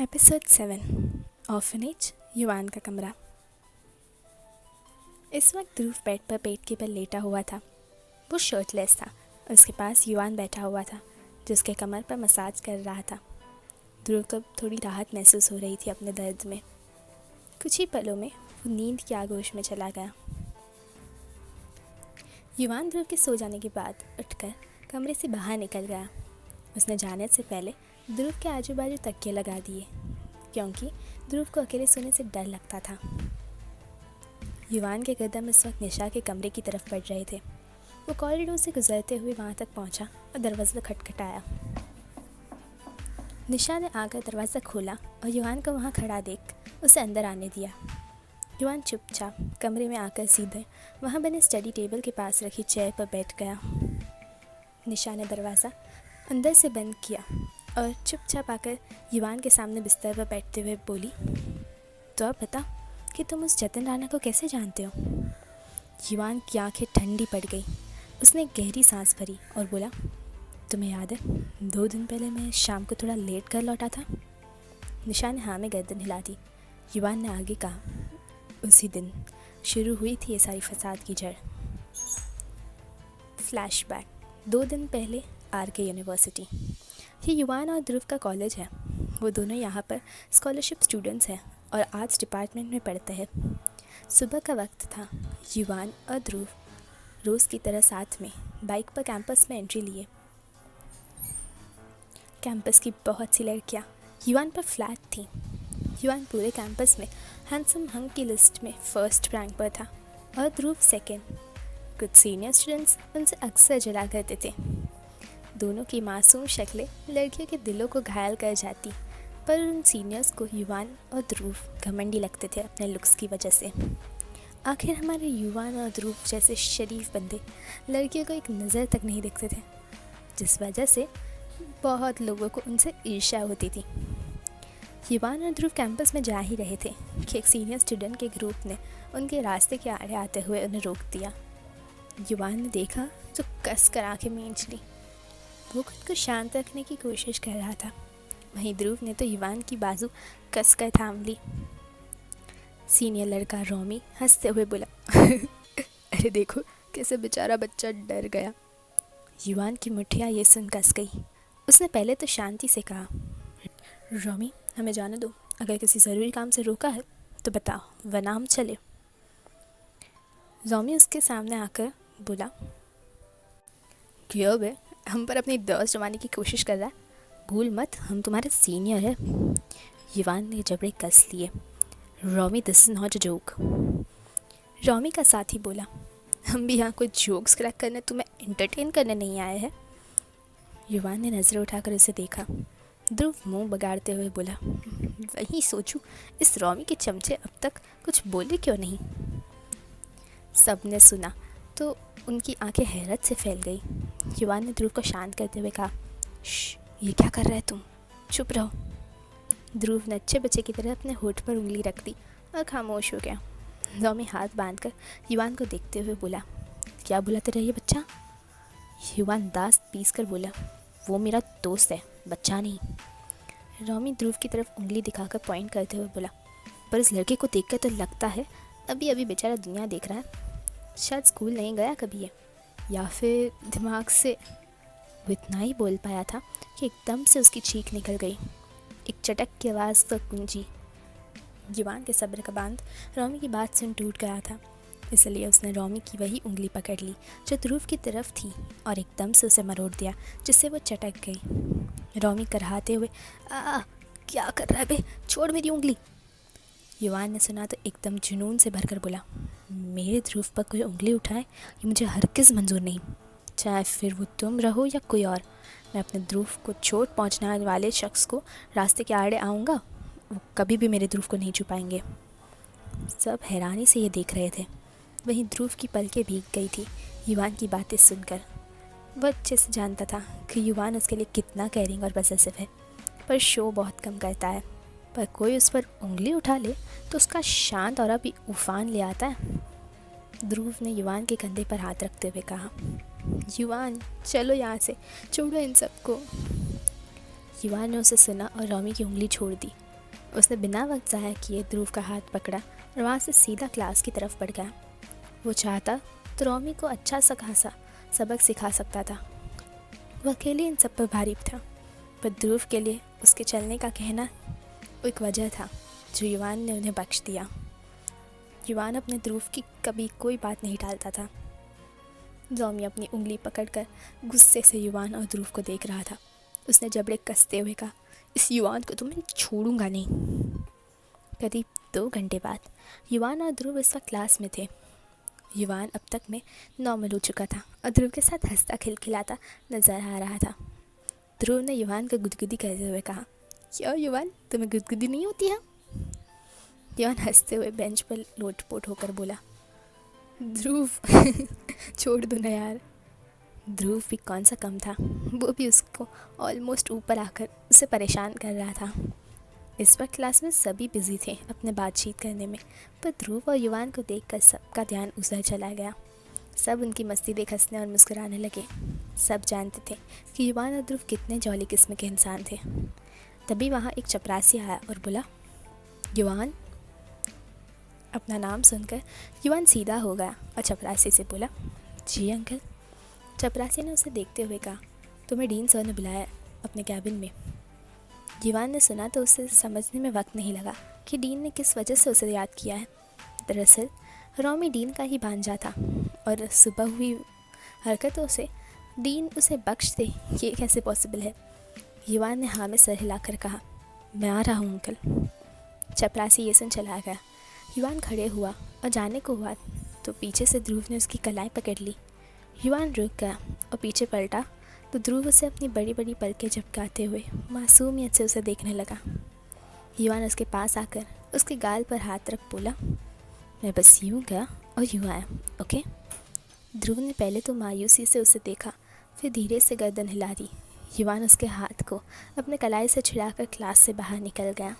Episode 7 orphanage युवान का कमरा। इस वक्त ध्रुव बेड पर पेट के बल लेटा हुआ था। वो शर्टलेस था। उसके पास युवान बैठा हुआ था जिसके कमर पर मसाज कर रहा था। ध्रुव को थोड़ी राहत महसूस हो रही थी अपने दर्द में। कुछ ही पलों में वो नींद की आगोश में चला गया। युवान ध्रुव के सो जाने के बाद उठकर कमरे से बाहर निकल गया। उसने जाने से पहले ध्रुव के आजू बाजू तकिए लगा दिए क्योंकि ध्रुव को अकेले सोने से डर लगता था। युवान के कदम इस वक्त निशा के कमरे की तरफ बढ़ रहे थे। वो कॉरिडोर से गुजरते हुए वहाँ तक पहुँचा और दरवाज़ा खटखटाया। निशा ने आकर दरवाज़ा खोला और युवान को वहाँ खड़ा देख उसे अंदर आने दिया। युवान चुपचाप कमरे में आकर सीधे वहाँ बने स्टडी टेबल के पास रखी चेयर पर बैठ गया। निशा ने दरवाज़ा अंदर से बंद किया और चुपचाप आकर युवान के सामने बिस्तर पर बैठते हुए बोली, तो अब बता कि तुम उस जतिन राणा को कैसे जानते हो। युवान की आंखें ठंडी पड़ गई। उसने गहरी सांस भरी और बोला, तुम्हें याद है 2 दिन पहले मैं शाम को थोड़ा लेट कर लौटा था। निशा ने हाँ में गर्दन हिला दी। युवान ने आगे कहा, उसी दिन शुरू हुई थी ये सारी फसाद की जड़। फ्लैशबैक 2 दिन पहले RK यूनिवर्सिटी। ये युवान और ध्रुव का कॉलेज है। वो दोनों यहाँ पर स्कॉलरशिप स्टूडेंट्स हैं और आर्ट्स डिपार्टमेंट में पढ़ते हैं। सुबह का वक्त था। युवान और ध्रुव रोज़ की तरह साथ में बाइक पर कैंपस में एंट्री लिए। कैंपस की बहुत सी लड़कियाँ युवान पर फ्लैट थीं। युवान पूरे कैंपस में हैंडसम हंग की लिस्ट में फर्स्ट रैंक पर था और ध्रुव सेकेंड। कुछ सीनियर स्टूडेंट्स उनसे अक्सर जला करते थे। दोनों की मासूम शक्लें लड़कियों के दिलों को घायल कर जाती, पर उन सीनियर्स को युवान और ध्रुव घमंडी लगते थे अपने लुक्स की वजह से। आखिर हमारे युवान और ध्रुव जैसे शरीफ बंदे लड़कियों को एक नज़र तक नहीं देखते थे, जिस वजह से बहुत लोगों को उनसे ईर्ष्या होती थी। युवान और ध्रुव कैंपस में जा ही रहे थे कि एक सीनियर स्टूडेंट के ग्रुप ने उनके रास्ते के आड़े आते हुए उन्हें रोक दिया। युवान ने देखा तो कस कर आँखें मींच ली। वो खुद को शांत रखने की कोशिश कर रहा था। वहीं ध्रुव ने तो युवान की बाजू कस कर थाम ली। सीनियर लड़का रोमी हंसते हुए बोला, अरे देखो कैसे बेचारा बच्चा डर गया। युवान की मुठ्ठियाँ ये सुन कस गई। उसने पहले तो शांति से कहा, रोमी हमें जाने दो, अगर किसी ज़रूरी काम से रोका है तो बताओ, वरना हम चले। रोमी उसके सामने आकर बोला, क्यों बे, हम पर अपनी दोस्त जमाने की कोशिश कर रहा है, भूल मत हम तुम्हारे सीनियर है। युवान ने जबड़े कस लिए। Romi this is not a joke. Romi का साथी बोला, हम भी यहाँ कोई जोक्स क्रैक करने तुम्हें एंटरटेन करने नहीं आए हैं। युवान ने नज़र उठाकर उसे देखा। ध्रुव मुंह बगाड़ते हुए बोला, वही सोचूं इस रोमी के चमचे अब तक कुछ बोले क्यों नहीं। सब ने सुना तो उनकी आंखें हैरत से फैल गई। युवान ने ध्रुव को शांत करते हुए कहा, ये क्या कर रहा है तुम, चुप रहो। ध्रुव ने अच्छे बच्चे की तरह अपने होठ पर उंगली रख दी और खामोश हो गया। रोमी हाथ बांधकर युवान को देखते हुए बोला, क्या बुलाते रहे ये बच्चा। युवान दांत पीस कर बोला, वो मेरा दोस्त है, बच्चा नहीं। रोमी ध्रुव की तरफ उंगली दिखाकर पॉइंट करते हुए बोला, पर इस लड़के को देखकर तो लगता है अभी अभी बेचारा दुनिया देख रहा है, शायद स्कूल नहीं गया कभी है, या फिर दिमाग से। वो इतना ही बोल पाया था कि एकदम से उसकी चीख निकल गई। एक चटक की आवाज़ पर गूंजी। युवान के सब्र का बांध रोमी की बात सुन टूट गया था, इसलिए उसने रोमी की वही उंगली पकड़ ली जो ध्रुव की तरफ थी और एकदम से उसे मरोड़ दिया, जिससे वो चटक गई। रोमी करहाते हुए, क्या कर रहा है बे, छोड़ मेरी उंगली। युवान ने सुना तो एकदम जुनून से भरकर बोला, मेरे ध्रुव पर कोई उंगली उठाए ये मुझे हरगिज़ मंजूर नहीं, चाहे फिर वो तुम रहो या कोई और। मैं अपने ध्रुव को चोट पहुंचाने वाले शख्स को रास्ते के आड़े आऊँगा, वो कभी भी मेरे ध्रुव को नहीं छुपाएंगे। सब हैरानी से ये देख रहे थे। वहीं ध्रुव की पलकें भीग गई थी युवान की बातें सुनकर। वह अच्छे से जानता था कि युवान उसके लिए कितना केयरिंग और पॉसेसिव है, पर शो बहुत कम करता है। पर कोई उस पर उंगली उठा ले तो उसका शांत और भी उफान ले आता है। ध्रुव ने युवान के कंधे पर हाथ रखते हुए कहा, युवान चलो यहाँ से, छोड़ो इन सबको। युवान ने उसे सुना और रोमी की उंगली छोड़ दी। उसने बिना वक्त ज़ाया किए ध्रुव का हाथ पकड़ा और वहाँ से सीधा क्लास की तरफ बढ़ गया। वो चाहता तो रॉमी को अच्छा सा खासा सबक सिखा सकता था। वो अकेले इन सब पर भारी था, पर ध्रुव के लिए उसके चलने का कहना एक वजह था जो युवान ने उन्हें बख्श दिया। युवान अपने ध्रुव की कभी कोई बात नहीं टालता था। रॉमी अपनी उंगली पकड़कर गुस्से से युवान और ध्रुव को देख रहा था। उसने जबड़े कसते हुए कहा, इस युवान को तो मैं छोड़ूंगा नहीं। करीब 2 घंटे बाद युवान और ध्रुव इस वक्त क्लास में थे। युवान अब तक में नॉर्मल हो चुका था और ध्रुव के साथ हंसता खिलखिलाता नजर आ रहा था। ध्रुव ने युवान को गुदगुदी करते हुए कहा, क्या युवान, तुम्हें गुदगुदी नहीं होती है? युवान हंसते हुए बेंच पर लोटपोट होकर बोला, ध्रुव छोड़ दो ना यार। ध्रुव भी कौन सा कम था, वो भी उसको ऑलमोस्ट ऊपर आकर उसे परेशान कर रहा था। इस वक्त क्लास में सभी बिजी थे अपने बातचीत करने में, पर ध्रुव और युवान को देखकर सबका ध्यान उधर चला गया। सब उनकी मस्ती देख हंसने और मुस्कुराने लगे। सब जानते थे कि युवान और ध्रुव कितने जॉली किस्म के इंसान थे। तभी वहाँ एक चपरासी आया और बोला, युवान। अपना नाम सुनकर युवान सीधा हो गया और चपरासी से बोला, जी अंकल। चपरासी ने उसे देखते हुए कहा, तुम्हें डीन सर ने बुलाया अपने कैबिन में। युवान ने सुना तो उसे समझने में वक्त नहीं लगा कि डीन ने किस वजह से उसे याद किया है। दरअसल रॉमी डीन का ही भांजा था और सुबह हुई हरकतों से डीन उसे बख्श दे, ये कैसे पॉसिबल है? युवान ने हाँ में सर हिलाकर कहा, मैं आ रहा हूँ अंकल। चपरासी ये सुन चला गया। युवान खड़े हुआ और जाने को हुआ तो पीछे से ध्रुव ने उसकी कलाई पकड़ ली। युवान रुक गया और पीछे पलटा तो ध्रुव उसे अपनी बड़ी बड़ी पलकें झपकाते हुए मासूमियत से उसे देखने लगा। युवान उसके पास आकर उसके गाल पर हाथ रख बोला, मैं बस यूँ गया और यूँ आया, ओके? ध्रुव ने पहले तो मायूसी से उसे देखा, फिर धीरे से गर्दन हिला दी। युवान उसके हाथ को अपने कलाई से छिड़ाकर क्लास से बाहर निकल गया।